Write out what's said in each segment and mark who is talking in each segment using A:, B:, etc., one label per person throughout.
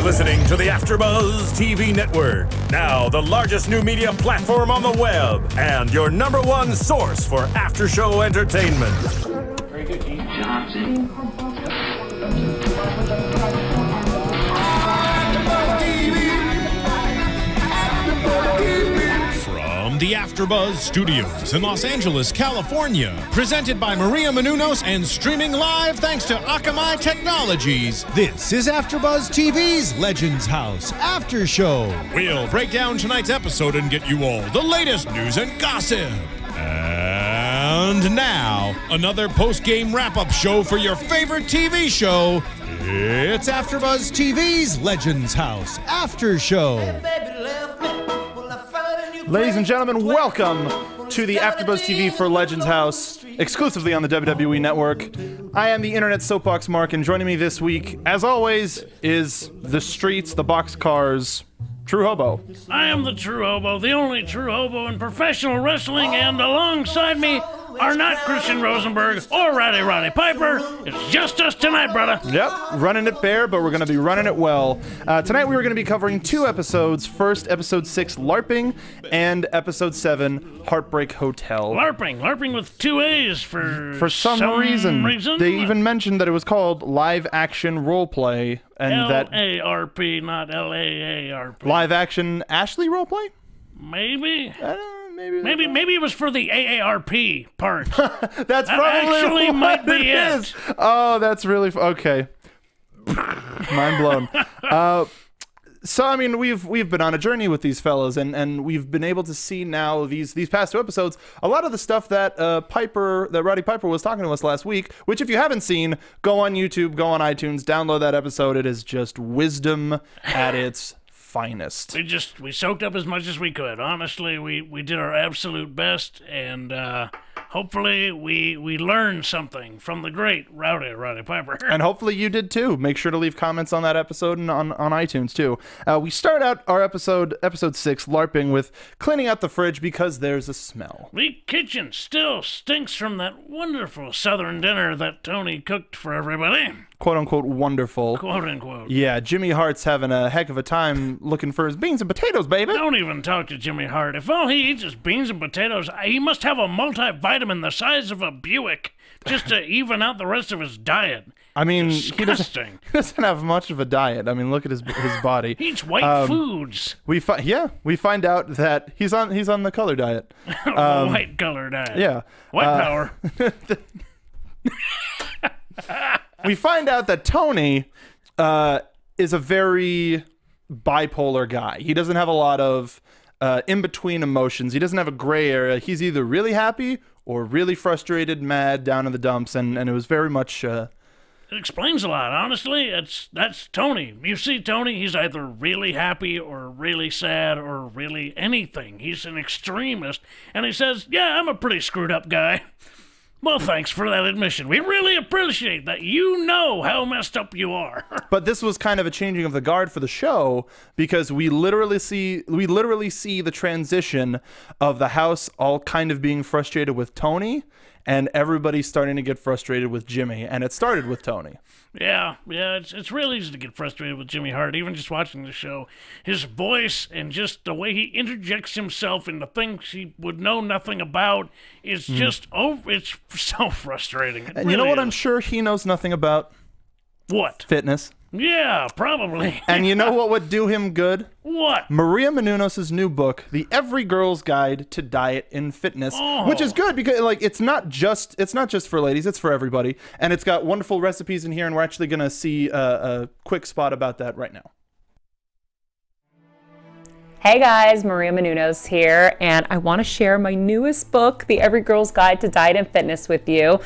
A: listening to the AfterBuzz TV network, now the largest new media platform on the web, and your #1 source for after-show entertainment.
B: Very good, Keith Johnson.
C: From the AfterBuzz Studios in Los Angeles, California, presented by Maria Menounos and streaming live thanks to Akamai Technologies, this is AfterBuzz TV's Legends House After Show. We'll break down tonight's episode and get you all the latest news and gossip. And now, another post-game wrap-up show for your favorite TV show. It's AfterBuzz TV's Legends House After Show.
D: Ladies and gentlemen, welcome to the AfterBuzz TV for Legends House, exclusively on the WWE Network. I am the Internet Soapbox Mark, and joining me this week, as always, is the streets, the boxcars, True Hobo.
E: I am the True Hobo, the only true hobo in professional wrestling, and alongside me are not Christian Rosenberg or Roddy Piper. It's just us tonight, brother.
D: Yep, running it bare, but we're going to be running it well. Tonight we were going to be covering 2 episodes. First, episode 6, LARPing, and episode 7, Heartbreak Hotel.
E: LARPing with 2 A's for
D: some reason. They even mentioned that it was called live action roleplay, and
E: L.A.A.R.P., not L.A.A.R.P.
D: Live action Ashley roleplay?
E: Maybe.
D: Maybe
E: it was for the AARP part.
D: That's probably
E: actually
D: what
E: might be
D: it is. Oh, that's really okay. Mind blown. So I mean, we've been on a journey with these fellas, and we've been able to see now these past 2 episodes a lot of the stuff that Roddy Piper was talking to us last week. Which, if you haven't seen, go on YouTube, go on iTunes, download that episode. It is just wisdom at its finest.
E: We soaked up as much as we could. Honestly, we did our absolute best, and hopefully we learned something from the great Roddy Piper.
D: And hopefully you did too. Make sure to leave comments on that episode and on iTunes too. We start out our episode 6, LARPing, with cleaning out the fridge because there's a smell.
E: The kitchen still stinks from that wonderful Southern dinner that Tony cooked for everybody.
D: Quote unquote wonderful.
E: Quote unquote.
D: Yeah, Jimmy Hart's having a heck of a time looking for his beans and potatoes, baby.
E: Don't even talk to Jimmy Hart. If all he eats is beans and potatoes, he must have a multivitamin the size of a Buick just to even out the rest of his diet.
D: I mean,
E: he
D: doesn't have much of a diet. I mean, look at his body.
E: He eats white foods.
D: We find out that he's on the color diet.
E: White color diet.
D: Yeah.
E: White power.
D: We find out that Tony is a very bipolar guy. He doesn't have a lot of in-between emotions. He doesn't have a gray area. He's either really happy or really frustrated, mad, down in the dumps, and it was very much... It
E: explains a lot, honestly. That's Tony. You see Tony, he's either really happy or really sad or really anything. He's an extremist, and he says, yeah, I'm a pretty screwed up guy. Well, thanks for that admission. We really appreciate that. You know how messed up you are.
D: But this was kind of a changing of the guard for the show, because we literally see the transition of the house all kind of being frustrated with Tony, and everybody starting to get frustrated with Jimmy, and it started with Tony.
E: Yeah, it's real easy to get frustrated with Jimmy Hart, even just watching the show. His voice and just the way he interjects himself into things he would know nothing about is just, it's so frustrating.
D: And you know what I'm sure he knows nothing about?
E: What?
D: Fitness.
E: Yeah, probably.
D: And you know what would do him good?
E: What?
D: Maria Menounos' new book, The Every Girl's Guide to Diet and Fitness, which is good because it's not just for ladies, it's for everybody, and it's got wonderful recipes in here, and we're actually going to see a quick spot about that right now.
F: Hey guys, Maria Menounos here, and I want to share my newest book, The Every Girl's Guide to Diet and Fitness, with you.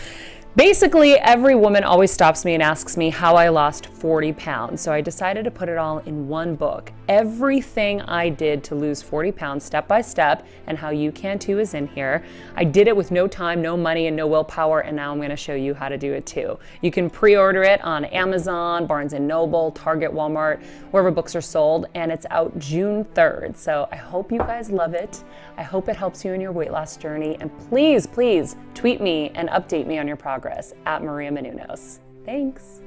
F: Basically, every woman always stops me and asks me how I lost 40 pounds, so I decided to put it all in one book. Everything I did to lose 40 pounds step by step, and how you can too, is in here. I did it with no time, no money, and no willpower, and now I'm going to show you how to do it too. You can pre-order it on Amazon, Barnes & Noble, Target, Walmart, wherever books are sold, and it's out June 3rd. So I hope you guys love it. I hope it helps you in your weight loss journey, and please, please tweet me and update me on your progress at Maria Menounos. Thanks.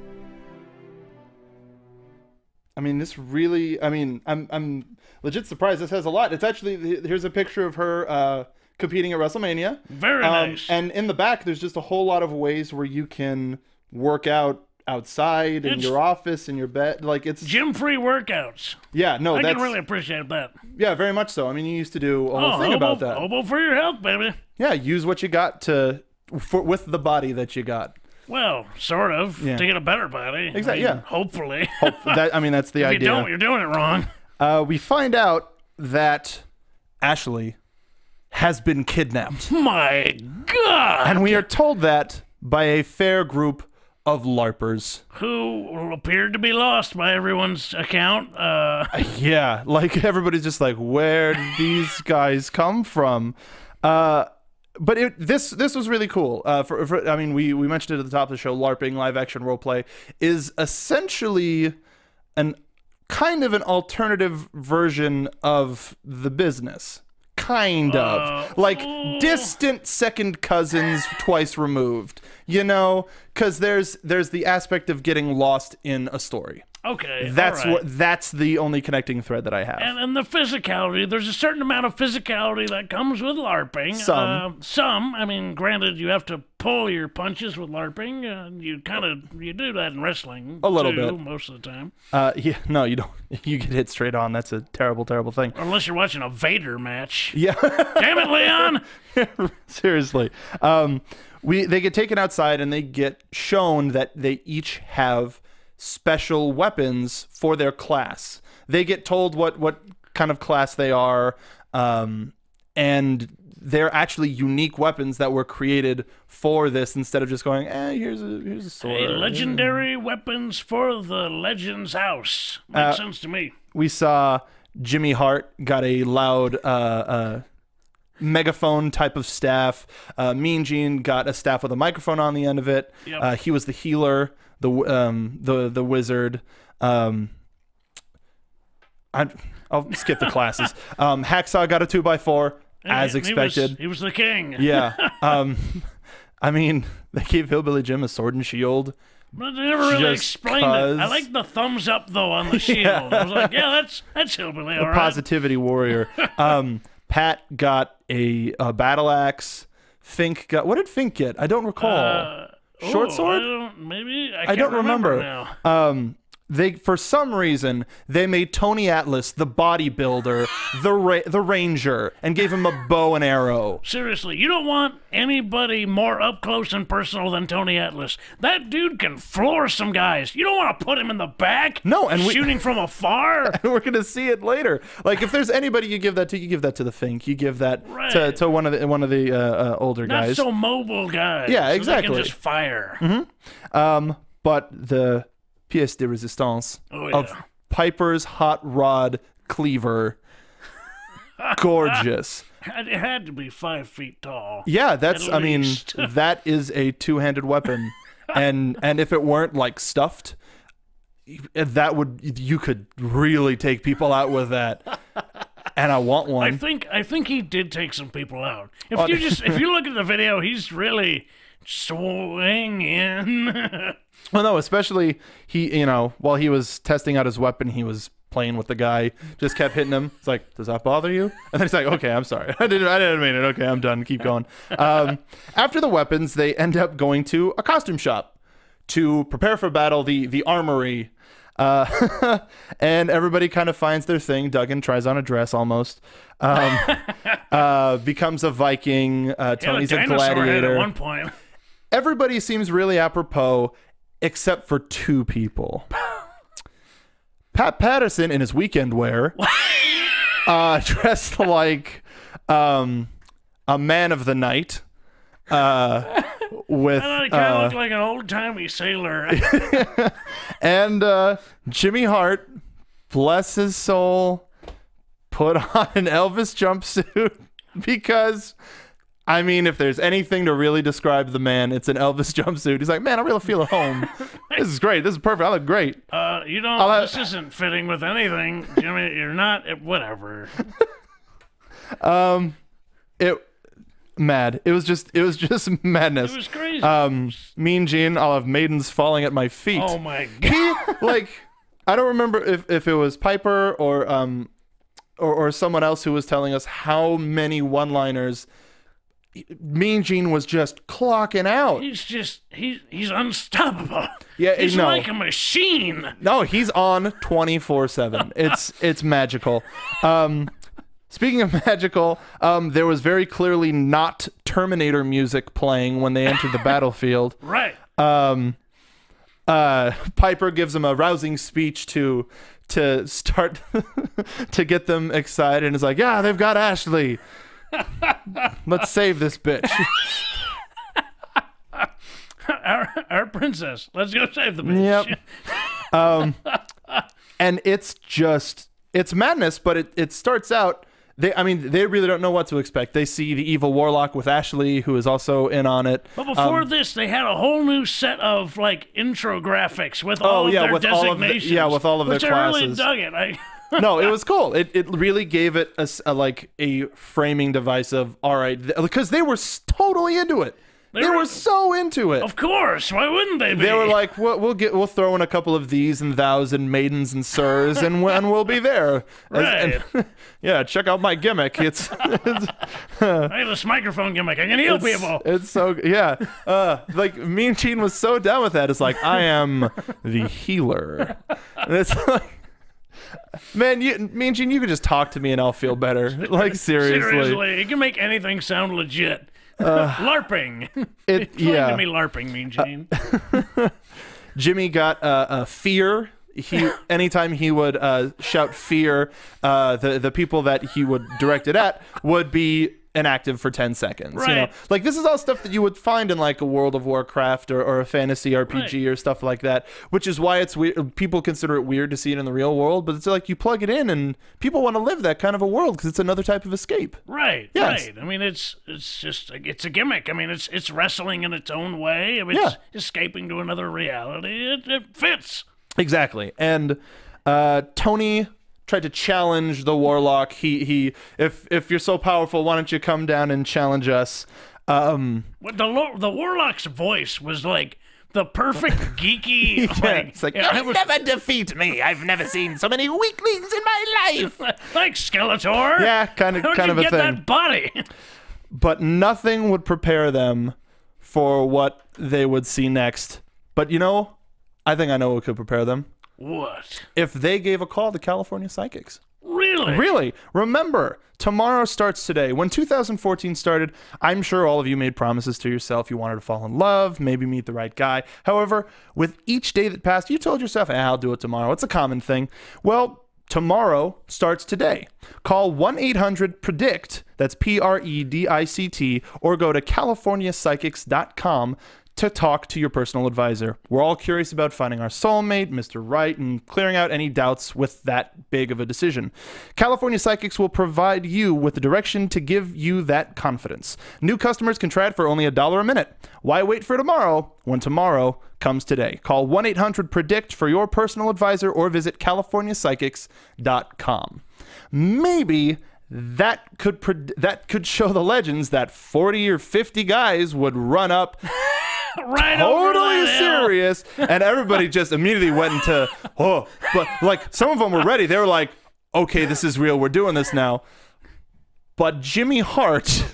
D: I mean, this really. I mean, I'm legit surprised. This has a lot. It's actually here's a picture of her competing at WrestleMania.
E: Very nice.
D: And in the back, there's just a whole lot of ways where you can work out outside in your office, in your bed. Like it's
E: gym-free workits.
D: Yeah, no,
E: I can really appreciate that.
D: Yeah, very much so. I mean, you used to do a whole thing about that.
E: Hobo for your health, baby.
D: Yeah, use what you got with the body that you got.
E: Well, sort of. To get a better body.
D: Exactly.
E: I mean, hopefully.
D: That's the idea.
E: If you don't, you're doing it wrong.
D: We find out that Ashley has been kidnapped.
E: My God!
D: And we are told that by a fair group of LARPers.
E: Who appeared to be lost by everyone's account.
D: Yeah, like everybody's just like, where did these guys come from? But this was really cool. I mean, we mentioned it at the top of the show. LARPing, live action role play, is essentially an kind of an alternative version of the business. Kind of like distant second cousins twice removed, you know, because there's the aspect of getting lost in a story.
E: Okay,
D: that's the only connecting thread that I have.
E: And the physicality, there's a certain amount of physicality that comes with LARPing. Some. I mean, granted, you have to pull your punches with LARPing. You do that in wrestling
D: a little
E: too,
D: bit
E: most of the time.
D: Yeah, no, you don't. You get hit straight on. That's a terrible, terrible thing.
E: Unless you're watching a Vader match.
D: Yeah.
E: Damn it, Leon.
D: Seriously. They get taken outside and they get shown that they each have special weapons for their class. They get told what kind of class they are, and they're actually unique weapons that were created for this instead of just going, here's a sword.
E: Legendary weapons for the Legends House. Makes sense to me.
D: We saw Jimmy Hart got a loud megaphone type of staff. Mean Gene got a staff with a microphone on the end of it.
E: Yep.
D: He was the healer. The wizard. I'll skip the classes. Hacksaw got a 2x4 as expected.
E: He was the king.
D: Yeah. I mean, they gave Hillbilly Jim a sword and shield.
E: But they never really explained it. I like the thumbs up though on the shield. Yeah. I was like, yeah, that's Hillbilly. All right.
D: Positivity warrior. Pat got a battle axe. Fink got, what did Fink get? I don't recall. Short sword?
E: I don't remember now.
D: They, for some reason, they made Tony Atlas the bodybuilder, the ranger, and gave him a bow and arrow.
E: Seriously, you don't want anybody more up close and personal than Tony Atlas. That dude can floor some guys. You don't want to put him in the back.
D: No, and
E: shooting from afar.
D: And we're gonna see it later. Like if there's anybody you give that to, you give that to the Fink. You give that to one of the older guys.
E: Not so mobile guys.
D: Yeah,
E: so
D: exactly.
E: They can just fire.
D: Mm-hmm. But the pièce de résistance of Piper's hot rod cleaver, gorgeous.
E: It had to be 5 feet tall.
D: Yeah, I mean, that is a two-handed weapon, and if it weren't like stuffed, you could really take people out with that. And I want one.
E: I think he did take some people out. If you look at the video, he's really swinging.
D: Well, no, especially while he was testing out his weapon, he was playing with the guy, just kept hitting him. It's like, does that bother you? And then he's like, okay, I'm sorry. I didn't mean it. Okay, I'm done. Keep going. After the weapons, they end up going to a costume shop to prepare for battle, the armory. And everybody kind of finds their thing. Duggan tries on a dress almost. Becomes a Viking. Tony's a gladiator.
E: At one point.
D: Everybody seems really apropos, except for two people. Pat Patterson in his weekend wear, dressed like a man of the night. With
E: he kind of looked like an old-timey sailor.
D: And Jimmy Hart, bless his soul, put on an Elvis jumpsuit because, I mean, if there's anything to really describe the man, it's an Elvis jumpsuit. He's like, man, I really feel at home. This is great. This is perfect. I look great.
E: This isn't fitting with anything, Jimmy. You're not. Whatever.
D: Mad. It was just madness.
E: It was crazy.
D: Mean Gene, I'll have maidens falling at my feet.
E: Oh my God.
D: I don't remember if it was Piper or someone else who was telling us how many one-liners Mean Gene was just clocking out.
E: He's unstoppable.
D: Yeah,
E: he's
D: no.
E: like a machine.
D: No, he's on 24/7. It's magical. Speaking of magical, there was very clearly not Terminator music playing when they entered the battlefield.
E: Right.
D: Piper gives him a rousing speech to start to get them excited, and is like, "Yeah, they've got Ashley. Let's save this bitch."
E: Our princess. Let's go save the bitch.
D: Yep. And it's madness, but it starts out. They really don't know what to expect. They see the evil warlock with Ashley, who is also in on it.
E: But before this, they had a whole new set of like intro graphics with all of their designations.
D: With all of their classes.
E: I really dug it.
D: No, it was cool. It really gave it a framing device of, all right, because they were totally into it. They were so into it.
E: Of course, why wouldn't they be?
D: They were like, we'll throw in a couple of these and thous and maidens and sirs, and we'll be there.
E: Right.
D: Yeah, check out my gimmick. I
E: have this microphone gimmick. I can heal people.
D: It's so like Mean Gene was so down with that. It's like, I am the healer. And it's like, man, Mean Gene, you could just talk to me and I'll feel better. Like seriously,
E: you can make anything sound legit. LARPing. Explain to me LARPing, Mean Gene.
D: Jimmy got a fear. Anytime he would shout fear, the people that he would direct it at would be inactive for 10 seconds.
E: Right.
D: You know, like this is all stuff that you would find in like a World of Warcraft or a fantasy RPG or stuff like that, which is why it's weird. People consider it weird to see it in the real world, but it's like you plug it in and people want to live that kind of a world because it's another type of escape.
E: Right.
D: Yes.
E: Right. I mean, it's a gimmick. I mean, it's wrestling in its own way. I mean, it's escaping to another reality. It fits.
D: Exactly. And Tony tried to challenge the warlock. If you're so powerful, why don't you come down and challenge us?
E: The warlock's voice was like the perfect geeky.
D: It's like, you'll never defeat me. I've never seen so many weaklings in my life.
E: Like Skeletor.
D: Yeah, kind of a thing.
E: How'd you get that body?
D: But nothing would prepare them for what they would see next. But I think I know what could prepare them.
E: What?
D: If they gave a call to California Psychics.
E: Really?
D: Really. Remember, tomorrow starts today. When 2014 started, I'm sure all of you made promises to yourself. You wanted to fall in love, maybe meet the right guy. However, with each day that passed, you told yourself, I'll do it tomorrow. It's a common thing. Well, tomorrow starts today. Call 1-800-PREDICT, that's PREDICT, or go to CaliforniaPsychics.com to talk to your personal advisor. We're all curious about finding our soulmate, Mr. Right, and clearing out any doubts with that big of a decision. California Psychics will provide you with the direction to give you that confidence. New customers can try it for only $1 a minute. Why wait for tomorrow when tomorrow comes today? Call 1-800-PREDICT for your personal advisor or visit CaliforniaPsychics.com. Maybe that could show the legends that 40 or 50 guys would run up
E: right
D: totally serious, and everybody just immediately went into but like some of them were ready. They were like, okay, this is real, we're doing this now. But Jimmy Hart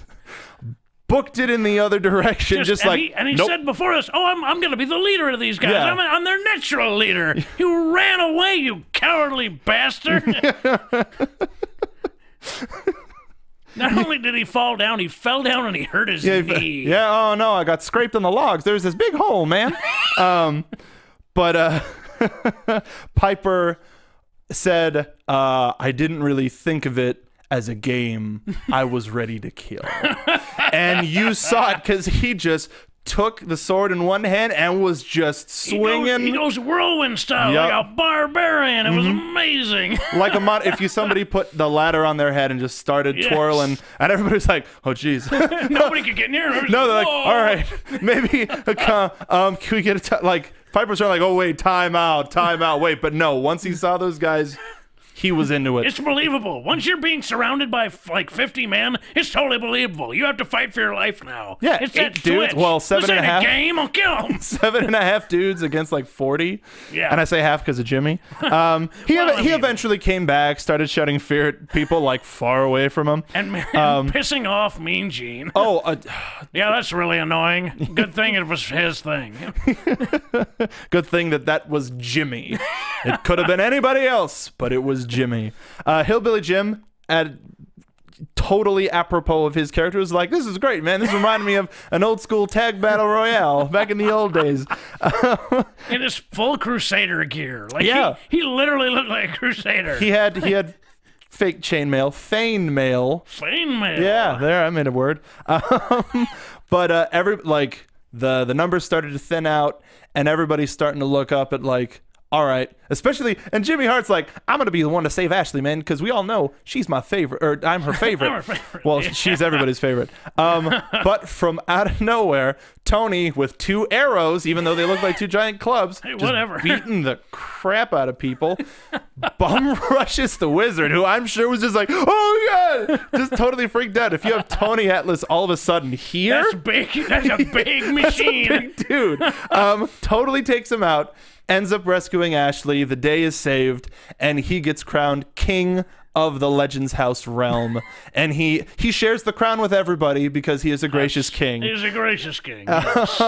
D: booked it in the other direction,
E: he
D: nope.
E: said before us, I'm going to be the leader of these guys.
D: Yeah.
E: I'm their natural leader. You ran away, you cowardly bastard. Not only did he fall down, he fell down and he hurt his knee.
D: Yeah, oh no, I got scraped on the logs. There's this big hole, man. But Piper said, I didn't really think of it as a game. I was ready to kill. And you saw it because he just took the sword in one hand and was just swinging.
E: He goes whirlwind style, like a barbarian. It was amazing.
D: Like if somebody put the ladder on their head and just started twirling, and everybody's like, oh, geez.
E: Nobody could get near him.
D: No, they're like, all right, maybe, can we get like, Piper's like, oh, wait, time out, wait. But no, once he saw those guys he was into it.
E: It's believable. Once you're being surrounded by like 50 men, it's totally believable. You have to fight for your life now.
D: Yeah,
E: it's
D: 8
E: that
D: dudes.
E: switch.
D: Well, 7 and a half.
E: This ain't a game. I'll kill them.
D: 7.5 dudes against like 40.
E: Yeah.
D: And I say half because of Jimmy. He eventually came back, started shouting fear at people like far away from him.
E: And pissing off Mean Gene.
D: Oh,
E: yeah, that's really annoying. Good thing it was his thing.
D: good thing that was Jimmy. It could have been anybody else, but it was Jimmy. Hillbilly Jim, totally apropos of his character, was like, this is great, man. This reminded me of an old school tag battle royale back in the old days.
E: In his full Crusader gear. Like,
D: yeah.
E: He literally looked like a Crusader.
D: He had fake chainmail, feigned mail.
E: Feigned mail.
D: Yeah, there, I made a word. But the numbers started to thin out, and everybody's starting to look up at like, all right, especially, and Jimmy Hart's like, I'm going to be the one to save Ashley, man, because we all know she's my favorite, or I'm her favorite.
E: I'm her favorite.
D: Well, she's everybody's favorite. But from out of nowhere, Tony, with 2 arrows, even though they look like 2 giant clubs, just beating the crap out of people, bum rushes the wizard, who I'm sure was just like, oh, God, just totally freaked out. If you have Tony Atlas all of a sudden here.
E: That's big. That's a big machine.
D: That's a big dude. Totally takes him out. Ends up rescuing Ashley. The day is saved, and he gets crowned king of the Legends House realm. And he shares the crown with everybody because he is a gracious king.
E: He's a gracious king. Yes.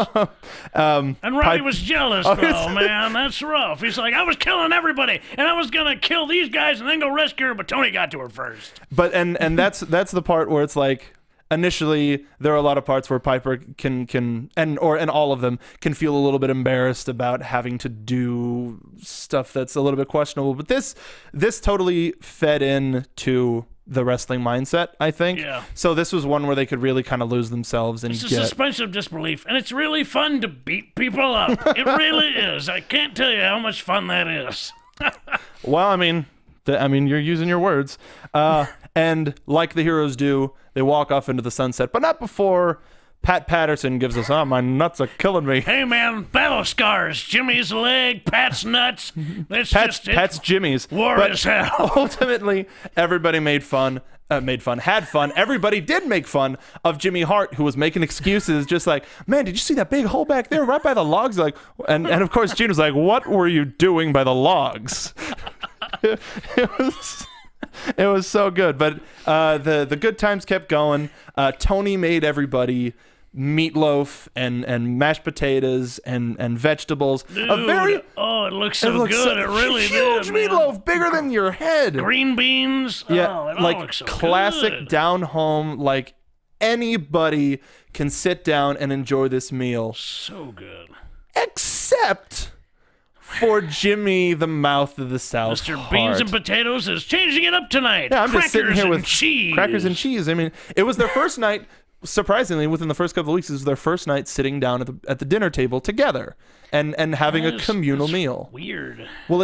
E: And Roddy was jealous, though, man. That's rough. He's like, I was killing everybody, and I was gonna kill these guys and then go rescue her, but Tony got to her first.
D: But and that's the part where it's like, initially, there are a lot of parts where Piper can and all of them can feel a little bit embarrassed about having to do stuff that's a little bit questionable. But this totally fed into the wrestling mindset, I think.
E: Yeah.
D: So this was one where they could really kind of lose themselves and
E: it's a suspension of disbelief, and it's really fun to beat people up. It really is. I can't tell you how much fun that is.
D: Well, I mean, you're using your words. And like the heroes do, they walk off into the sunset, but not before Pat Patterson gives us, my nuts are killing me.
E: Hey, man, battle scars. Jimmy's leg, Pat's nuts. That's
D: Pat's Jimmy's.
E: War is hell.
D: Ultimately, everybody had fun. Everybody did make fun of Jimmy Hart, who was making excuses, just like, man, did you see that big hole back there right by the logs? Like, and of course, Gene was like, what were you doing by the logs? It was so good, but the good times kept going. Tony made everybody meatloaf and mashed potatoes and vegetables.
E: Dude, it looks so good. It really did.
D: Huge meatloaf, bigger than your head.
E: Green beans.
D: Yeah,
E: it all looks so
D: classic
E: good.
D: down home. Like anybody can sit down and enjoy this meal.
E: So good.
D: Except for Jimmy, the mouth of the South.
E: Mr. Beans and Potatoes is changing it up tonight.
D: Yeah, I'm just sitting here with
E: cheese.
D: Crackers and cheese. I mean, it was their first night. Surprisingly, within the first couple of weeks, this was their first night sitting down at the dinner table together and having a communal meal.
E: Weird.
D: Well,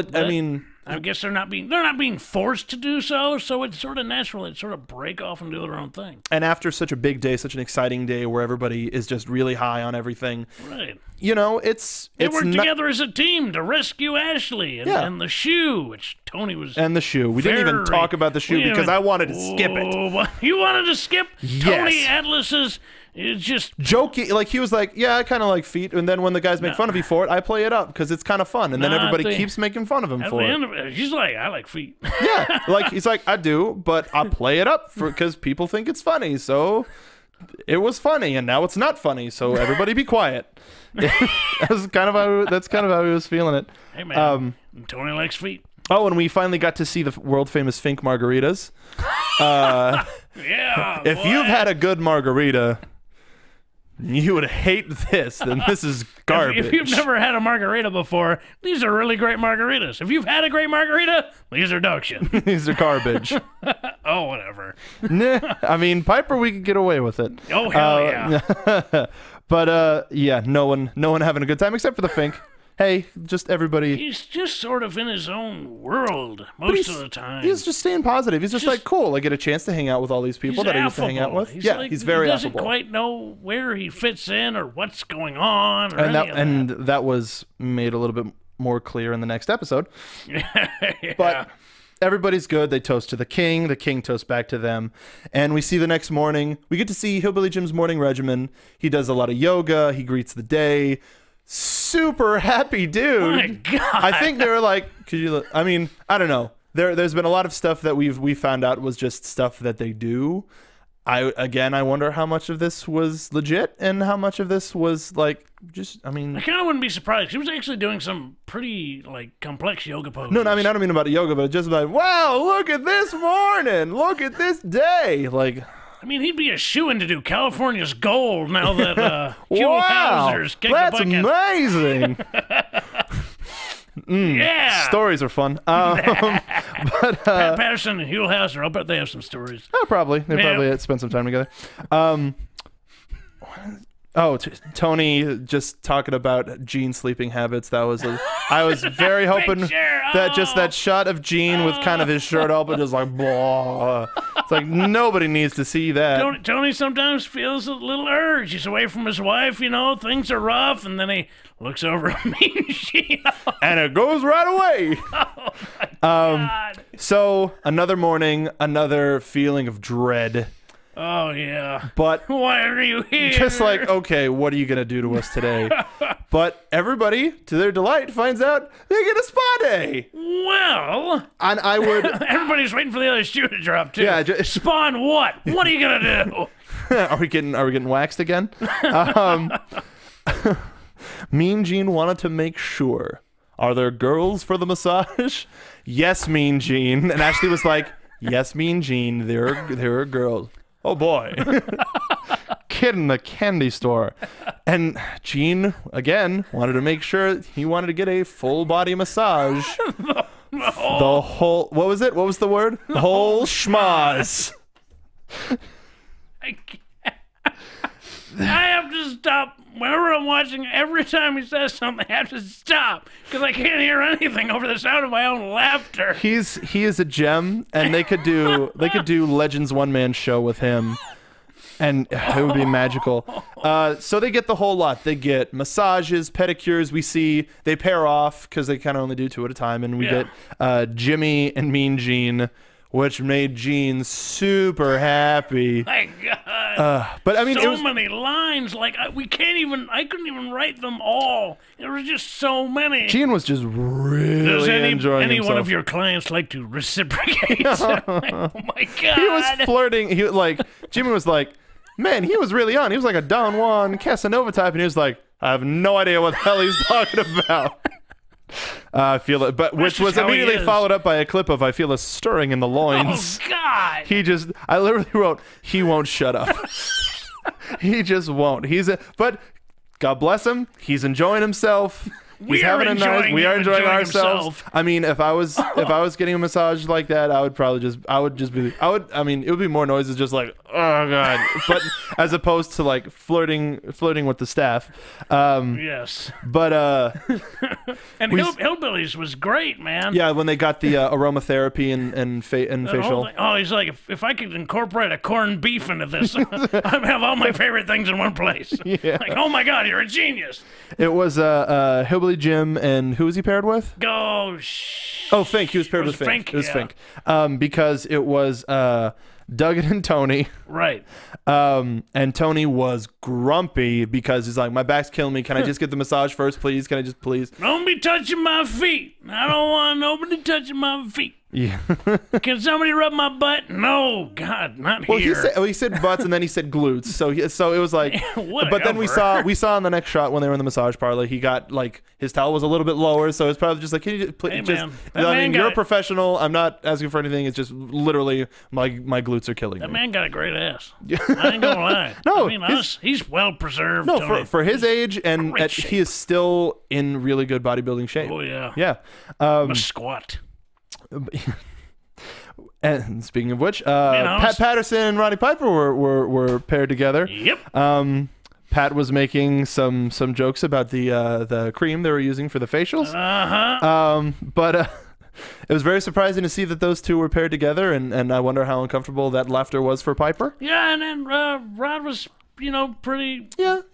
D: I
E: guess they're not being forced to do so it's sort of natural. They sort of break off and do their own thing.
D: And after such a big day, such an exciting day where everybody is just really high on everything,
E: right?
D: You know,
E: they worked together as a team to rescue Ashley and the shoe, which Tony was.
D: And the shoe. We didn't even talk about the shoe because I wanted to skip it.
E: You wanted to skip Tony Atlas's. It's just
D: jokey. Like he was like, yeah, I kind of like feet, and then when the guys make fun of you for it, I play it up because it's kind of fun, and then everybody keeps making fun of him for it. At the end of
E: it, he's like, I like feet.
D: Yeah, like he's like, I do, but I play it up because people think it's funny. So it was funny, and now it's not funny. So everybody be quiet. That's kind of how he was feeling it.
E: Hey man, Tony likes feet.
D: Oh, and we finally got to see the world famous Fink margaritas.
E: Yeah.
D: If you've had a good margarita, you would hate this, then this is garbage.
E: If you've never had a margarita before, these are really great margaritas. If you've had a great margarita, these are dog shit.
D: These are garbage.
E: Oh, whatever.
D: Nah, I mean, Piper, we could get away with it.
E: Oh, hell yeah.
D: But, yeah, no one having a good time except for the Fink. Hey, just everybody.
E: He's just sort of in his own world most of the time.
D: He's just staying positive. He's just like, cool, I get a chance to hang out with all these people that I used to hang out with. He's very affable.
E: He doesn't quite know where he fits in or what's going on. Or
D: that was made a little bit more clear in the next episode.
E: Yeah.
D: But everybody's good. They toast to the king. The king toasts back to them. And we see the next morning, we get to see Hillbilly Jim's morning regimen. He does a lot of yoga. He greets the day. Super happy dude.
E: Oh my God.
D: I think they were like, I mean, I don't know. There's been a lot of stuff that we found out was just stuff that they do. I wonder how much of this was legit and how much of this was like just. I mean,
E: I kind of wouldn't be surprised. He was actually doing some pretty like complex yoga poses.
D: No, I mean I don't mean about yoga, but just like, wow, look at this morning, look at this day, like.
E: I mean, he'd be a shoo-in to do California's Gold now that Hugh
D: wow,
E: Hauser's kicked
D: that's
E: the bucket.
D: amazing.
E: Yeah.
D: Stories are fun. But
E: Pat Patterson and Hugh Hauser, I'll bet they have some stories.
D: oh, probably. They probably had spent some time together. Tony just talking about Gene's sleeping habits. That was I was very hoping that just that shot of Gene with kind of his shirt open, just like blah. It's like nobody needs to see that.
E: Tony sometimes feels a little urge. He's away from his wife, you know, things are rough, and then he looks over at me,
D: and it goes right away.
E: Oh my God.
D: So another morning, another feeling of dread.
E: Oh yeah.
D: But
E: why are you here?
D: Just like, okay, what are you gonna do to us today? But everybody, to their delight, finds out they get a spa day.
E: Well,
D: and I would.
E: Everybody's waiting for the other shoe to drop too.
D: Yeah.
E: Spawn what? What are you gonna do?
D: Are we getting waxed again? Mean Gene wanted to make sure. Are there girls for the massage? Yes, Mean Gene. And Ashley was like, yes, Mean Gene. There are girls. Oh boy. Kid in the candy store. And Gene, again, wanted to make sure he wanted to get a full body massage. The whole, what was it? What was the word? The whole schmaz.
E: I have to stop. Whenever I'm watching, every time he says something, I have to stop because I can't hear anything over the sound of my own laughter.
D: He is a gem, and they could do Legends one-man show with him, and it would be magical. So they get the whole lot. They get massages, pedicures. We see they pair off because they kind of only do 2 at a time, and we get Jimmy and Mean Gene, which made Gene super happy.
E: My God.
D: But I mean,
E: so many lines. Like I couldn't even write them all. There was just so many.
D: Gene was just really enjoying
E: any
D: himself.
E: One of your clients like to reciprocate? Oh my God.
D: He was flirting. Jimmy was like, man, he was really on. He was like a Don Juan Casanova type, and he was like, I have no idea what the hell he's talking about. I feel it, but which was immediately followed up by a clip of I feel a stirring in the loins.
E: Oh God!
D: I literally wrote, he won't shut up. He just won't. But God bless him. He's enjoying himself. We are enjoying ourselves.
E: Himself.
D: I mean, if I was getting a massage like that, I would it would be more noises just like, oh God. But as opposed to like flirting with the staff.
E: Yes.
D: But
E: and Hillbillies was great, man.
D: Yeah, when they got the aromatherapy and facial.
E: Oh, he's like, if I could incorporate a corned beef into this, I'd have all my favorite things in one place.
D: Yeah.
E: Like, oh my God, you're a genius.
D: It was Hillbilly Jim, and who was he paired with?
E: Fink.
D: He was paired with Fink. It was Fink. Because it was Duggan and Tony.
E: Right.
D: And Tony was grumpy because he's like, my back's killing me. Can I just get the massage first, please? Can I just please?
E: Don't be touching my feet. I don't want nobody touching my feet.
D: Yeah.
E: Can somebody rub my butt? No, God, not here.
D: He said butts and then he said glutes. So it was like, but then we saw in the next shot when they were in the massage parlor, he got like his towel was a little bit lower, so it's probably just like, can you please, you're a professional. I'm not asking for anything. It's just literally my glutes are killing me.
E: That man got a great ass. I ain't gonna lie.
D: No,
E: I mean, he's well preserved.
D: No, for his age, and he is still in really good bodybuilding shape.
E: Oh yeah.
D: Yeah.
E: A squat.
D: And speaking of which, Pat Patterson and Roddy Piper were paired together.
E: Yep.
D: Pat was making some jokes about the cream they were using for the facials. But it was very surprising to see that those two were paired together, and I wonder how uncomfortable that laughter was for Piper.
E: Yeah, and then Rod was you know, pretty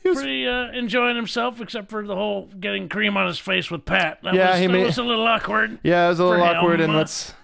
E: enjoying himself, except for the whole getting cream on his face with Pat. That was a little awkward.
D: Yeah, it was a little awkward, and that's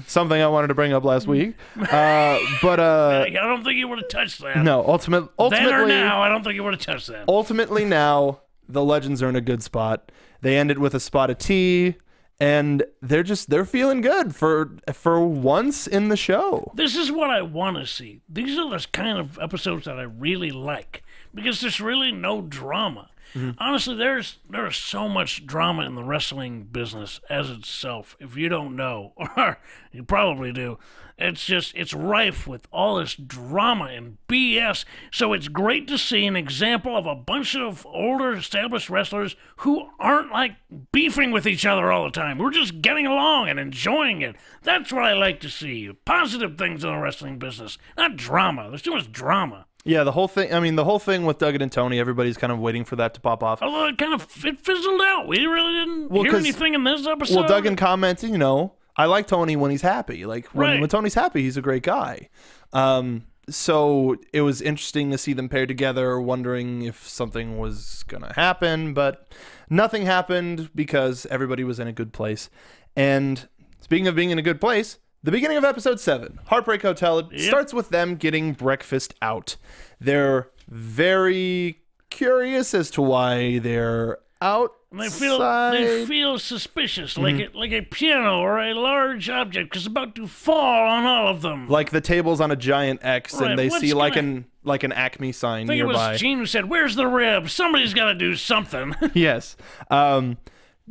D: something I wanted to bring up last week. But
E: I don't think you would have touched that.
D: No, ultimately,
E: then or now, I don't think you would have touched that.
D: Ultimately, now the Legends are in a good spot. They ended with a spot of tea. And they're feeling good for once in the show.
E: This is what I want to see. These are the kind of episodes that I really like because there's really no drama. Honestly, there's so much drama in the wrestling business as itself. If you don't know, or you probably do, it's rife with all this drama and BS. So it's great to see an example of a bunch of older established wrestlers who aren't like beefing with each other all the time. We're just getting along and enjoying it. That's what I like to see. Positive things in the wrestling business, not drama. There's too much drama.
D: Yeah, the whole thing with Duggan and Tony, everybody's kind of waiting for that to pop off.
E: Although it fizzled out. We really didn't hear anything in this episode.
D: Well, Duggan commented, you know, I like Tony when he's happy. Like, when Tony's happy, he's a great guy. So it was interesting to see them paired together, wondering if something was going to happen. But nothing happened because everybody was in a good place. And speaking of being in a good place, the beginning of episode 7, Heartbreak Hotel, it starts with them getting breakfast out. They're very curious as to why they're out.
E: They feel suspicious, like a piano or a large object is about to fall on all of them.
D: Like the table's on a giant X, and they see like an Acme sign nearby.
E: I think it was Gene who said, "Where's the rib? Somebody's got to do something."
D: Yes.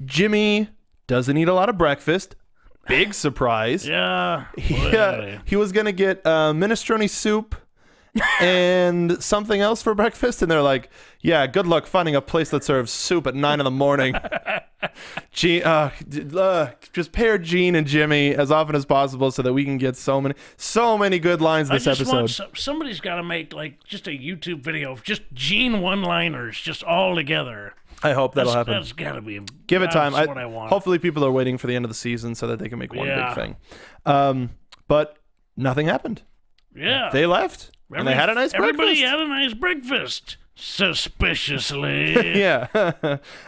D: Jimmy doesn't eat a lot of breakfast. Big surprise.
E: Yeah.
D: He was going to get minestrone soup and something else for breakfast. And they're like, yeah, good luck finding a place that serves soup at 9 in the morning. Gene, just pair Gene and Jimmy as often as possible so that we can get so many good lines this episode.
E: Somebody's got to make like just a YouTube video of just Gene one-liners just all together.
D: I hope that'll happen.
E: That's got to be.
D: Give it time.
E: That's what I want.
D: Hopefully people are waiting for the end of the season so that they can make one big thing. But nothing happened.
E: Yeah.
D: They left, and they had a nice breakfast.
E: Everybody had a nice breakfast, suspiciously.
D: Yeah.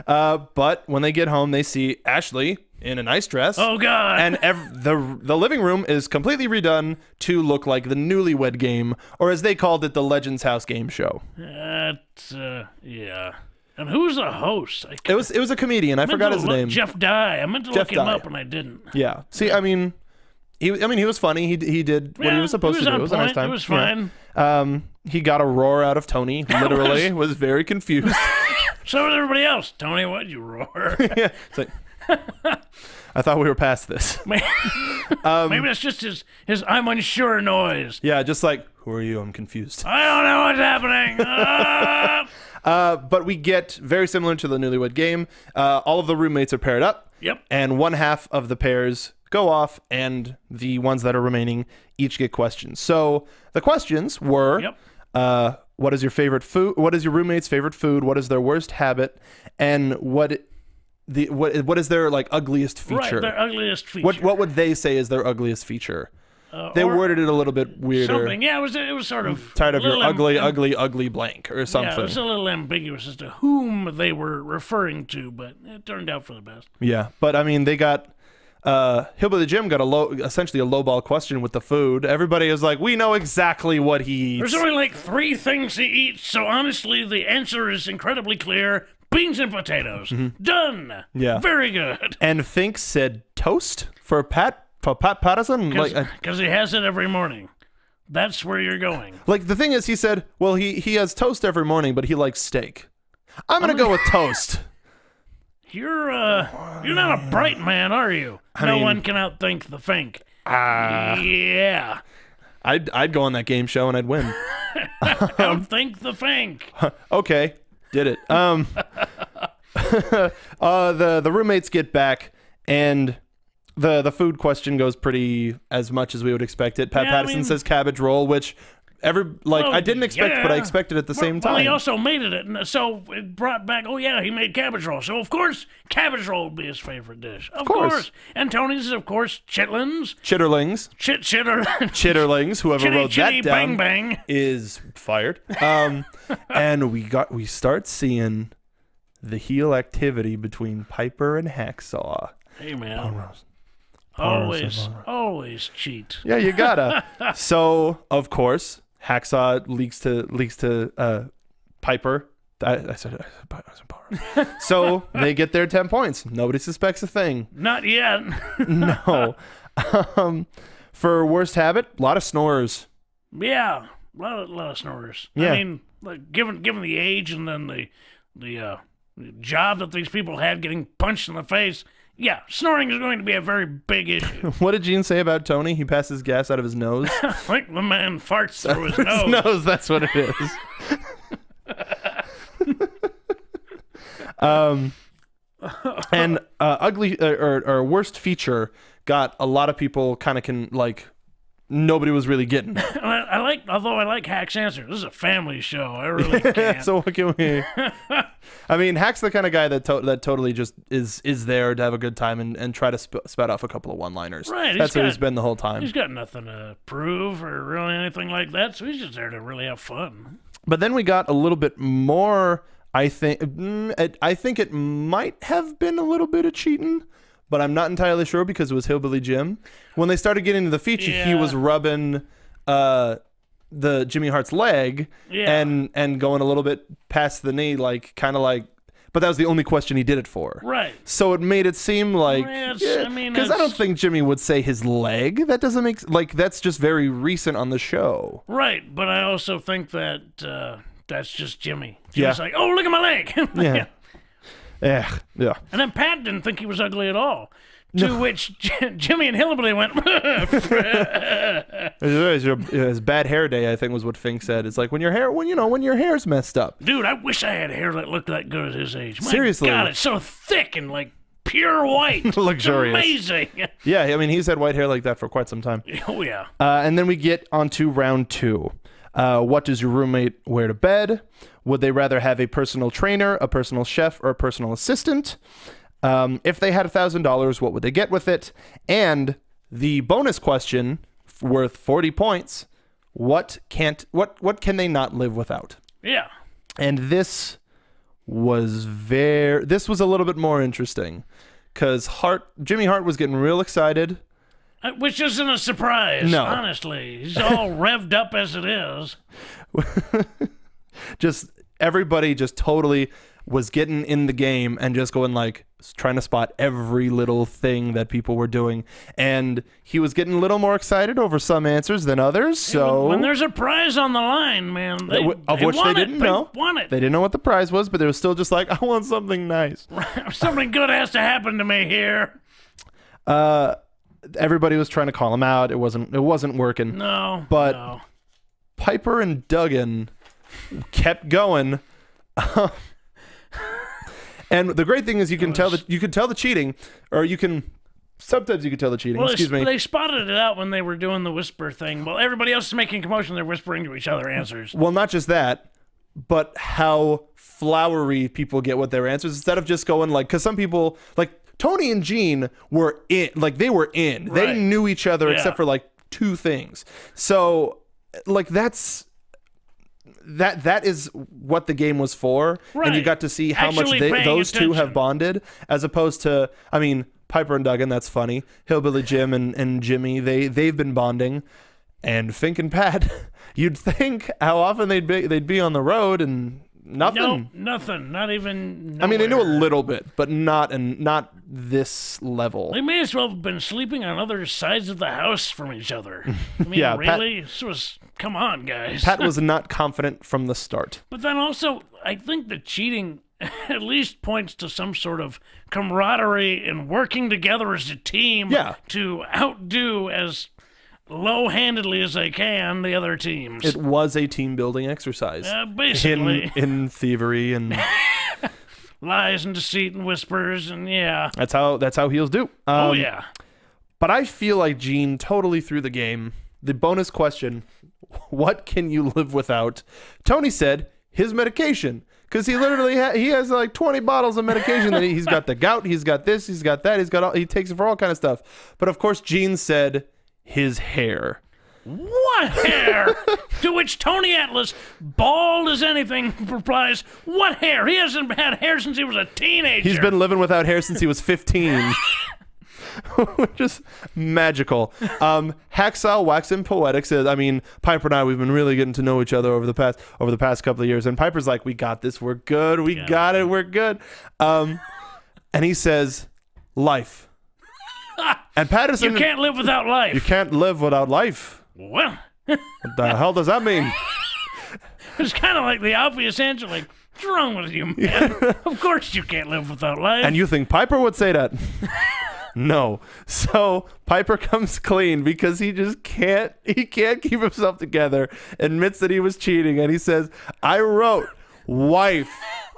D: But when they get home, they see Ashley in a nice dress.
E: Oh, God.
D: And the living room is completely redone to look like the Newlywed Game, or as they called it, the Legends House game show.
E: Yeah. And who's the host?
D: It was a comedian. I forgot his name.
E: Jeff Dye. I meant to look him up, and I didn't.
D: Yeah. See, I mean, he was funny. He did what he was supposed to do. It was a nice time.
E: It was fine.
D: Yeah. He got a roar out of Tony. Literally, was very confused.
E: So did everybody else. Tony, why'd you roar?
D: Yeah. It's like, I thought we were past this.
E: Maybe that's just his I'm unsure noise.
D: Yeah, just like, who are you? I'm confused.
E: I don't know what's happening.
D: But we get very similar to the Newlywed Game. All of the roommates are paired up.
E: Yep.
D: And one half of the pairs go off, and the ones that are remaining each get questions. So the questions were, what is your favorite food? What is your roommate's favorite food? What is their worst habit? And what is their like ugliest feature?
E: Right, their ugliest feature.
D: What would they say is their ugliest feature? They worded it a little bit weirder.
E: Something, yeah. It was sort of
D: tired of your ugly blank or something.
E: Yeah, it was a little ambiguous as to whom they were referring to, but it turned out for the best.
D: Yeah, but I mean, they got Hillbilly Jim got essentially a lowball question with the food. Everybody is like, we know exactly what he eats.
E: There's only like 3 things he eats, so honestly, the answer is incredibly clear: beans and potatoes. Done.
D: Yeah,
E: very good.
D: And Fink said toast for Pat Patterson,
E: because he has it every morning. That's where you're going.
D: Like the thing is, he said, well, he has toast every morning, but he likes steak. I'm gonna go with toast. You're
E: not a bright man, are you? No one can outthink the Fink. Yeah.
D: I'd go on that game show and I'd win.
E: Outthink the Fink.
D: Okay, did it. The roommates get back, and the food question goes pretty as much as we would expect it. Pat Patterson says cabbage roll, which I didn't expect it, but I expected at the same time.
E: Well, he also made it, and so it brought back. Oh yeah, he made cabbage roll. So of course, cabbage roll would be his favorite dish. Of course. And Tony's is of course chitterlings.
D: Chitterlings. Whoever wrote that down
E: bang.
D: is fired. And we start seeing the heel activity between Piper and Hacksaw.
E: Hey man. Always cheat.
D: Yeah, you gotta. So of course, Hacksaw leaks to Piper. I said Piper. So they get their 10 points. Nobody suspects a thing.
E: Not yet.
D: No. For worst habit, a lot of snorers.
E: Yeah, a lot of snorers.
D: Yeah.
E: I mean, like, given the age and then the job that these people had getting punched in the face. Yeah, snoring is going to be a very big issue.
D: What did Gene say about Tony? He passes gas out of his nose.
E: I think the man farts through his
D: nose. That's what it is. And ugly or worst feature got a lot of people kind of nobody was really getting.
E: Although I like Hack's answer. This is a family show. I really can't.
D: So what can we? I mean, Hack's the kind of guy that totally just is there to have a good time and try to spout off a couple of one-liners.
E: Right.
D: That's what he's been the whole time.
E: He's got nothing to prove or really anything like that, so he's just there to really have fun.
D: But then we got a little bit more. I think it might have been a little bit of cheating, but I'm not entirely sure because it was Hillbilly Jim. When they started getting to the feature, he was rubbing the Jimmy Hart's leg and going a little bit past the knee, but that was the only question he did it for.
E: Right.
D: So it made it seem like, because I don't think Jimmy would say his leg. That doesn't make, that's just very recent on the show.
E: Right, but I also think that that's just Jimmy. Jimmy's like, oh, look at my leg.
D: Yeah.
E: And then Pat didn't think he was ugly at all. To which Jimmy and Hillbilly went.
D: His bad hair day, I think, was what Fink said. It's like when your hair's messed up.
E: Dude, I wish I had hair that looked that good at his age. My
D: Seriously,
E: God, it's so thick and pure white,
D: luxurious,
E: amazing.
D: Yeah, I mean, he's had white hair like that for quite some time.
E: Oh yeah.
D: And then we get onto round 2. What does your roommate wear to bed? Would they rather have a personal trainer, a personal chef, or a personal assistant? If they had $1,000, what would they get with it? And the bonus question, worth 40 points: what can they not live without?
E: Yeah.
D: And this was a little bit more interesting because Jimmy Hart was getting real excited.
E: Which isn't a surprise, honestly. He's all revved up as it is.
D: Just everybody just totally was getting in the game and just going trying to spot every little thing that people were doing. And he was getting a little more excited over some answers than others. So
E: when there's a prize on the line, man, they didn't know. They
D: didn't know what the prize was, but they were still just like, I want something nice.
E: Something good has to happen to me here.
D: Everybody was trying to call him out. It wasn't working. But Piper and Duggan kept going. And the great thing is you can tell the cheating, or sometimes you can tell the cheating.
E: Well,
D: excuse me.
E: They spotted it out when they were doing the whisper thing. While everybody else is making commotion, they're whispering to each other answers.
D: Well, not just that, but how flowery people get with their answers instead of just going because some people Tony and Gene were in, they were in. Right. They knew each other except for 2 things. So that is what the game was for, and you got to see how much those two have bonded, as opposed to, I mean, Piper and Duggan, that's funny. Hillbilly Jim and Jimmy, they've been bonding, and Fink and Pat, you'd think how often they'd be on the road and nothing.
E: No, nothing. Not even. Nowhere.
D: I mean, they knew a little bit, but not this level.
E: They may as well have been sleeping on other sides of the house from each other. I mean,
D: yeah,
E: really? Come on, guys.
D: Pat was not confident from the start.
E: But then also, I think the cheating at least points to some sort of camaraderie and working together as a team to outdo as low-handedly as they can the other teams.
D: It was a team-building exercise.
E: Basically.
D: In thievery and
E: lies and deceit and whispers and
D: That's how heels do.
E: Yeah.
D: But I feel like Gene totally threw the game. The bonus question what can you live without? Tony said his medication. Because he literally he has like 20 bottles of medication. That he's got the gout, he's got this, he's got that, he takes it for all kind of stuff. But of course, Gene said his hair.
E: What hair? To which Tony Atlas, bald as anything, replies, "What hair? He hasn't had hair since he was a teenager."
D: He's been living without hair since he was 15. Which is magical. Hacksaw Waxing Poetic says, I mean, Piper and I, we've been really getting to know each other over the past couple of years. And Piper's like, we got this. We're good. We got it. We're good. And he says, life. And Patterson,
E: you can't live without life.
D: You can't live without life.
E: Well,
D: what the hell does that mean?
E: It's kind of like the obvious answer, like, what's wrong with you, man? Of course you can't live without life.
D: And you think Piper would say that? No. So Piper comes clean because he just can't keep himself together, admits that he was cheating, and he says, I wrote wife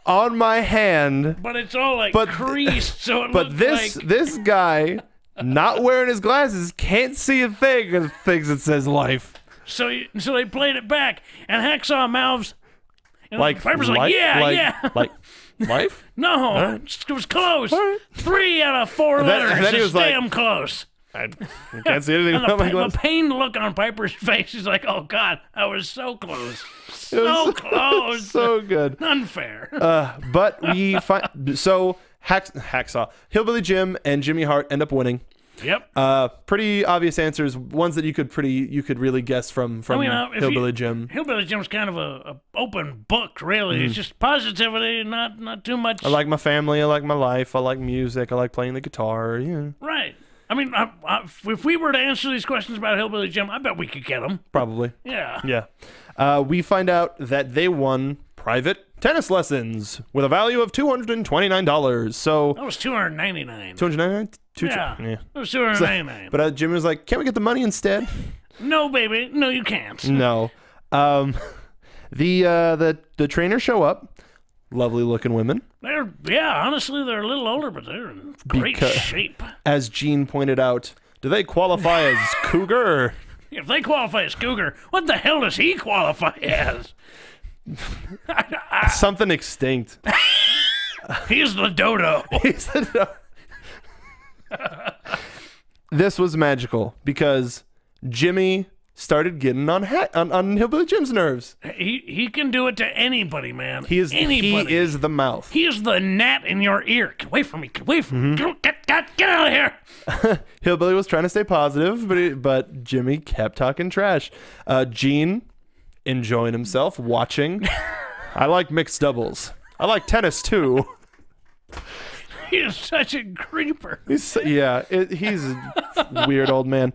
D: on my hand.
E: But it's all like creased, so it
D: but
E: looks
D: this guy, not wearing his glasses, can't see a thing and thinks it says life.
E: So they played it back, and Hacksaw mouths, and
D: like
E: Piper's like, yeah.
D: Like life?
E: No,
D: right.
E: It was close.
D: Right.
E: 3 out of 4 letters.
D: And then he was like,
E: damn close.
D: I can't see anything.
E: And the pained look on Piper's face, he's like, oh, God, I was so close. So close.
D: So good.
E: Unfair.
D: But we find... So, Hacksaw, Hillbilly Jim and Jimmy Hart end up winning.
E: Yep.
D: Pretty obvious answers. Ones that you could really guess from Hillbilly Jim.
E: Hillbilly Jim's kind of a open book, really. It's just positivity, not too much.
D: I like my family. I like my life. I like music. I like playing the guitar. Yeah.
E: Right. I mean, if we were to answer these questions about Hillbilly Jim, I bet we could get them.
D: Probably.
E: Yeah.
D: Yeah. We find out that they won private tennis lessons with a value of $229. So
E: that was $299.
D: $299.
E: Yeah. It was $299.
D: But Jimmy was like, "Can't we get the money instead?"
E: No, baby. No, you can't.
D: No. The trainers show up. Lovely looking women.
E: Honestly, they're a little older, but they're in great shape.
D: As Gene pointed out, do they qualify as cougar?
E: If they qualify as cougar, what the hell does he qualify as?
D: Something extinct.
E: He's the dodo.
D: He's the dodo. This was magical because Jimmy started getting on Hillbilly Jim's nerves.
E: He can do it to anybody, man.
D: He is the mouth.
E: He is the gnat in your ear. Get away from me. Get away from me. Get out of here.
D: Hillbilly was trying to stay positive, but Jimmy kept talking trash. Gene enjoying himself, watching. I like mixed doubles. I like tennis too.
E: He is such a creeper.
D: He's a weird old man.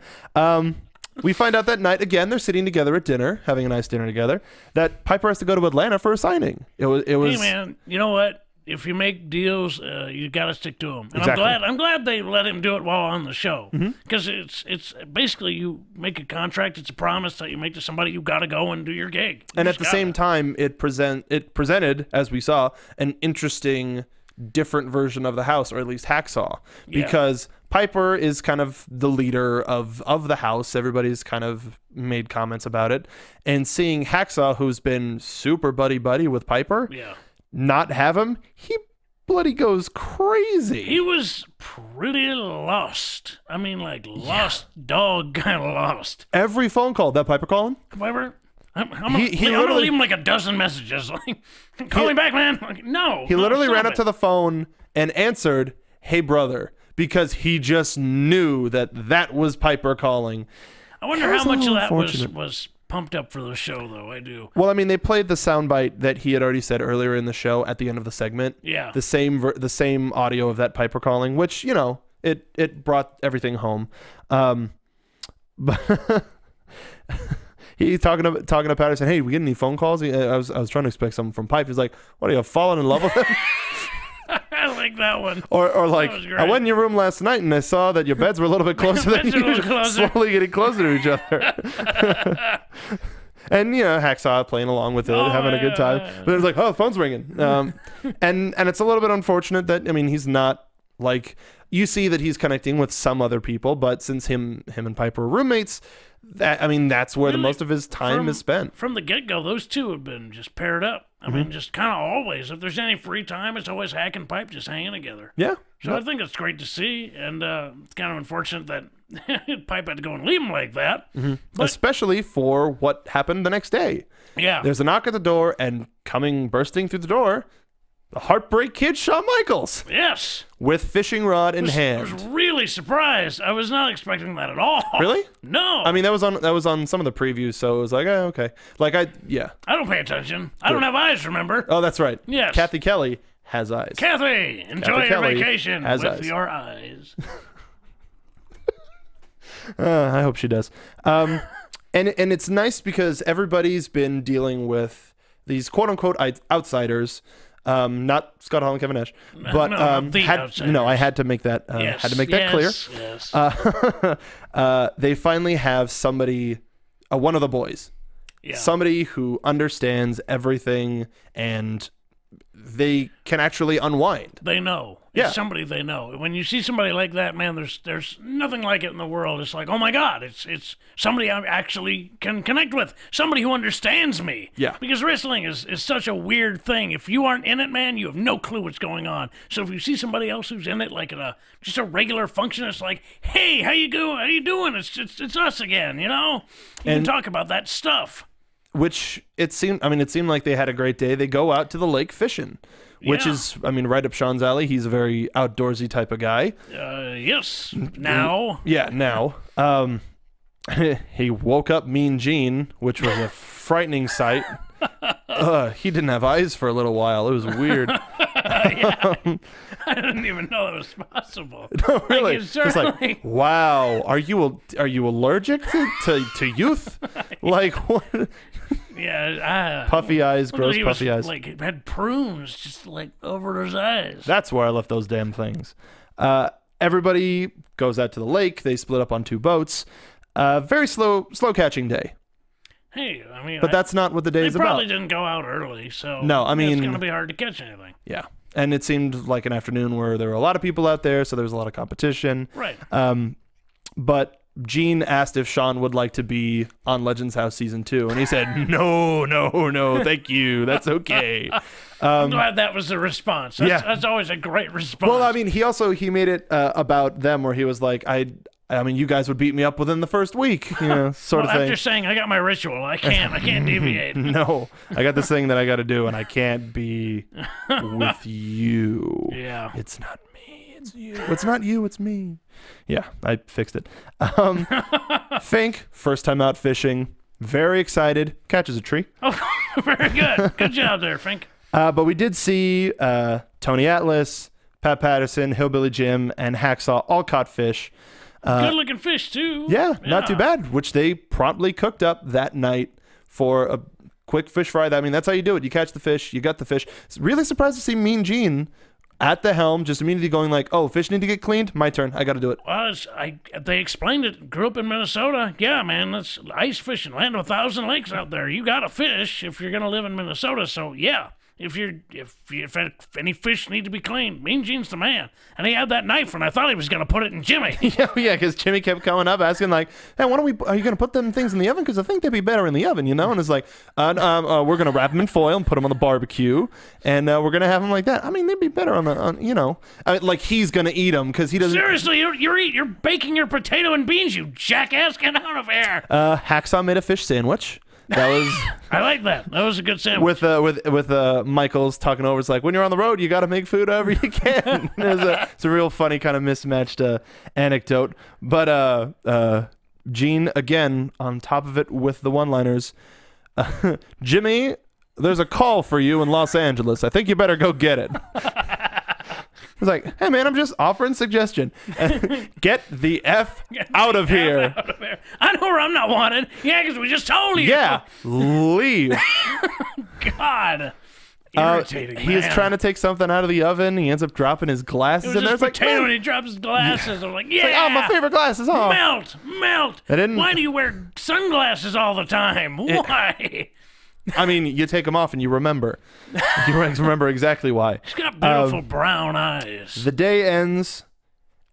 D: We find out that night, again, they're sitting together at dinner, having a nice dinner together, that Piper has to go to Atlanta for a signing. It was.
E: Hey, man, you know what? If you make deals, you got to stick to them. And
D: exactly.
E: I'm glad they let him do it while on the show. Because it's basically you make a contract. It's a promise that you make to somebody. You got to go and do your gig.
D: And at the same time, it presented, as we saw, an interesting, different version of the house, or at least Hacksaw. Because Piper is kind of the leader of the house. Everybody's kind of made comments about it. And seeing Hacksaw, who's been super buddy-buddy with Piper, not have him, he bloody goes crazy.
E: He was pretty lost. I mean, like, lost dog kind of lost.
D: Every phone call, that Piper calling?
E: Piper? I'm gonna leave him like a dozen messages. Like, call me back, man. Like, no.
D: He literally ran up to the phone and answered, "Hey, brother," because he just knew that was Piper calling.
E: I wonder how much of that was pumped up for the show, though. I do.
D: Well, I mean, they played the soundbite that he had already said earlier in the show at the end of the segment.
E: Yeah.
D: The same audio of that Piper calling, which, you know, it brought everything home. But he's talking to Patterson. Hey, we get any phone calls? I was trying to expect something from Pipe. He's like, what, are you falling in love with him?
E: I like that one.
D: Or like, I went in your room last night and I saw that your beds were a little bit closer than usual. Slowly getting closer to each other. And, you know, Hacksaw playing along with it, having a good time. But it's like, oh, the phone's ringing. And it's a little bit unfortunate that, I mean, he's not like you see that he's connecting with some other people, but since him and Piper are roommates, that's where the most of his time is spent.
E: From the get-go, those two have been just paired up. I mean, just kind of always. If there's any free time, it's always Hack and Pipe just hanging together.
D: Yeah.
E: So I think it's great to see, and it's kind of unfortunate that Pipe had to go and leave him like that. But,
D: especially for what happened the next day.
E: Yeah.
D: There's a knock at the door, and bursting through the door, the Heartbreak Kid, Shawn Michaels.
E: Yes.
D: With fishing rod in
E: I
D: hand.
E: was really surprised. I was not expecting that at all.
D: Really?
E: No.
D: I mean, that was on some of the previews, so it was like, oh, okay. Like, I
E: don't pay attention. I don't have eyes, remember?
D: Oh, that's right.
E: Yes.
D: Kathy Kelly has eyes.
E: Kathy, enjoy your
D: Kelly
E: vacation
D: has
E: with
D: eyes.
E: your eyes.
D: I hope she does. And it's nice because everybody's been dealing with these quote-unquote outsiders. Not Scott Hall and Kevin Nash, but I had to make that clear.
E: Yes.
D: They finally have somebody, one of the boys, somebody who understands everything, and they can actually unwind.
E: They know. It's somebody they know. When you see somebody like that, man, there's nothing like it in the world. It's like, oh my God, it's somebody I actually can connect with. Somebody who understands me.
D: Yeah.
E: Because wrestling is such a weird thing. If you aren't in it, man, you have no clue what's going on. So if you see somebody else who's in it, like at just a regular function, it's like, hey, how you doing? It's us again, you know? You can talk about that stuff.
D: Which it seemed like they had a great day. They go out to the lake fishing, which is, right up Sean's alley. He's a very outdoorsy type of guy.
E: Yes. Now.
D: Yeah, now. He woke up Mean Gene, which was a frightening sight. He didn't have eyes for a little while. It was weird.
E: I didn't even know that was possible.
D: No, really.
E: It's
D: like, wow, are you allergic to youth? Like, what?
E: Yeah,
D: puffy eyes, gross puffy eyes.
E: Like, it had prunes just like over his eyes.
D: That's where I left those damn things. Everybody goes out to the lake. They split up on two boats. Very slow catching day.
E: Hey,
D: but that's not what the day is about.
E: They probably didn't go out early, so
D: no,
E: it's going to be hard to catch anything.
D: Yeah, and it seemed like an afternoon where there were a lot of people out there, so there was a lot of competition.
E: Right.
D: But Gene asked if Sean would like to be on Legends House Season 2, and he said, no, thank you, that's okay.
E: I'm glad that was the response. That's always a great response.
D: Well, he made it about them, where he was like, you guys would beat me up within the first week, sort of thing.
E: After saying, I got my ritual, I can't deviate.
D: No, I got this thing that I got to do, and I can't be with you.
E: Yeah.
D: It's not me, it's you. It's not you, it's me. Yeah, I fixed it. Fink, first time out fishing, very excited, catches a tree.
E: Oh, very good. Good job there, Fink.
D: But we did see Tony Atlas, Pat Patterson, Hillbilly Jim, and Hacksaw all caught fish.
E: Good-looking fish, too.
D: Yeah, not too bad, which they promptly cooked up that night for a quick fish fry. That's how you do it. You catch the fish, you got the fish. Really surprised to see Mean Gene at the helm, just immediately going like, oh, fish need to get cleaned? My turn. I got to do it.
E: Well, they explained it. Grew up in Minnesota. Yeah, man, that's ice fishing. Land of 1,000 lakes out there. You got to fish if you're going to live in Minnesota. So, yeah. If any fish need to be cleaned, Mean Gene's the man. And he had that knife, and I thought he was going to put it in Jimmy.
D: yeah, because Jimmy kept coming up asking like, "Hey, are you going to put them things in the oven? Because I think they'd be better in the oven, you know." And it's like, we're going to wrap them in foil and put them on the barbecue, and we're going to have them like that. They'd be better like he's going to eat them because he doesn't.
E: Seriously, you're baking your potato and beans, you jackass! Get out of here.
D: Hacksaw made a fish sandwich. That was
E: I like that. That was a good sandwich.
D: With Michaels talking over. It's like, when you're on the road, you got to make food however you can. It's a real funny kind of mismatched anecdote. But Gene again on top of it with the one-liners. Jimmy, there's a call for you in Los Angeles. I think you better go get it. It's like, hey man, I'm just offering suggestion. Get the F out of here.
E: I know where I'm not wanted. Yeah, because we just told you.
D: Yeah, leave.
E: God. Irritating,
D: he is trying to take something out of the oven. He ends up dropping his glasses.
E: It was just potato and he drops his glasses. I'm like, yeah.
D: It's like, oh, my favorite glasses. Oh.
E: Melt. Why do you wear sunglasses all the time? Why?
D: You take them off and you remember. You remember exactly why.
E: He's got beautiful brown eyes.
D: The day ends,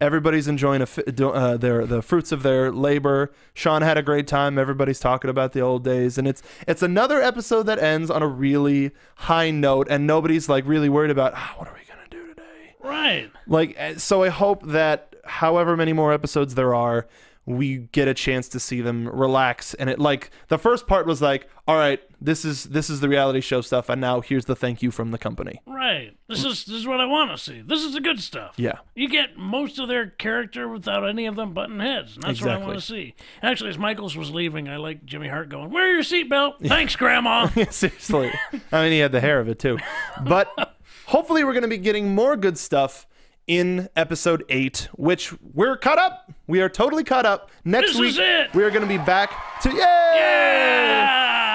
D: Everybody's enjoying the fruits of their labor. Sean had a great time. Everybody's talking about the old days, and it's another episode that ends on a really high note, and nobody's like really worried about what are we gonna do today.
E: Right.
D: Like, so I hope that however many more episodes there are, we get a chance to see them relax. And it, like, the first part was like, all right, this is the reality show stuff, and now here's the thank you from the company.
E: Right. This is what I want to see. This is the good stuff.
D: Yeah.
E: You get most of their character without any of them butting heads. And that's what I want to see. Actually, as Michaels was leaving, I like Jimmy Hart going, "Wear your seatbelt." Thanks, Grandma.
D: Seriously. I mean, he had the hair of it too. But hopefully we're going to be getting more good stuff in episode 8, which we're caught up. We are totally caught up. Next week, we are going to be back to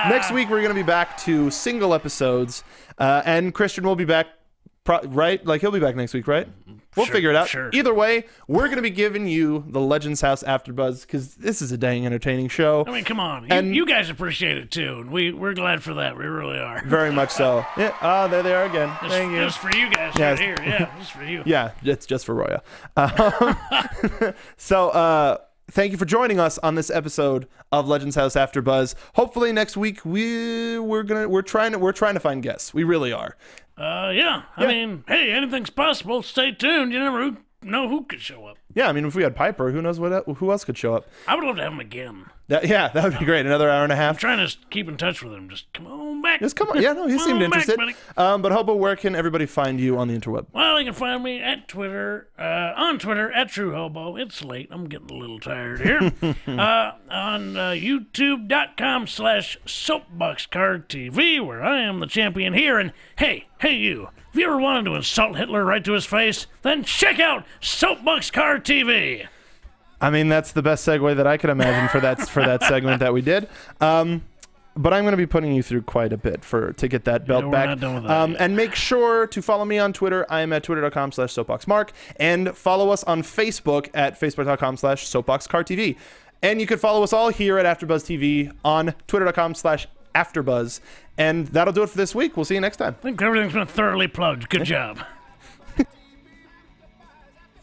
D: Next week, we're going to be back to single episodes, and Christian will be back, right? Like, he'll be back next week, right? We'll figure it out.
E: Sure.
D: Either way, we're going to be giving you the Legends House AfterBuzz, because this is a dang entertaining show.
E: I mean, come on. You guys appreciate it, too. And we're glad for that. We really are.
D: Very much so. Yeah. There they are again. Thank you.
E: Just for you guys right here. Yeah, just for you.
D: Yeah, it's just for Roya. So, thank you for joining us on this episode of Legends House AfterBuzz. Hopefully next week we're trying to find guests. We really are.
E: Yeah. I mean, hey, anything's possible. Stay tuned. You never know who could show up.
D: Yeah, I mean, if we had Piper, who knows who else could show up?
E: I would love to have him again.
D: That would be great. Another hour and a half.
E: I'm trying to keep in touch with him. Just come on back.
D: Just come on. Yeah, no, he seemed interested. But Hobo, where can everybody find you on the interweb?
E: Well, you can find me at Twitter, on Twitter, at TrueHobo. It's late. I'm getting a little tired here. On YouTube.com/SoapboxCardTV, where I am the champion here. And hey, you. If you ever wanted to insult Hitler right to his face, then check out Soapbox Card TV.
D: I mean, that's the best segue that I could imagine for that segment that we did. But I'm going to be putting you through quite a bit to get that belt back.
E: Not done with that yet.
D: And make sure to follow me on Twitter. I am at twitter.com/soapboxmark. And follow us on Facebook at facebook.com/soapboxcartv. And you can follow us all here at AfterBuzz TV on twitter.com/AfterBuzz. And that'll do it for this week. We'll see you next time.
E: I think everything's been thoroughly plugged. Good job.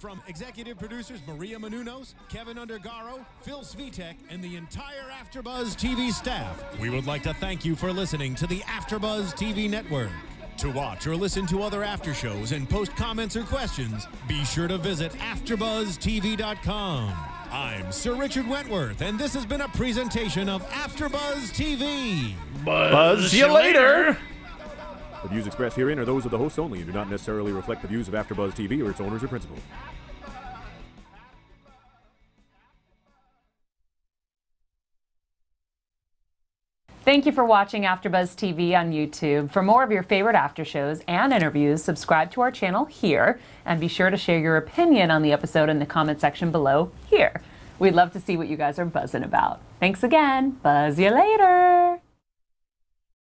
C: From executive producers Maria Menounos, Kevin Undergaro, Phil Svitek, and the entire AfterBuzz TV staff, we would like to thank you for listening to the AfterBuzz TV network. To watch or listen to other after shows and post comments or questions, be sure to visit AfterBuzzTV.com. I'm Sir Richard Wentworth, and this has been a presentation of AfterBuzz TV.
D: Buzz you later.
G: The views expressed herein are those of the hosts only and do not necessarily reflect the views of AfterBuzz TV or its owners or principals.
F: Thank you for watching AfterBuzz TV on YouTube. For more of your favorite after shows and interviews, subscribe to our channel here, and be sure to share your opinion on the episode in the comment section below here. We'd love to see what you guys are buzzing about. Thanks again. Buzz you later.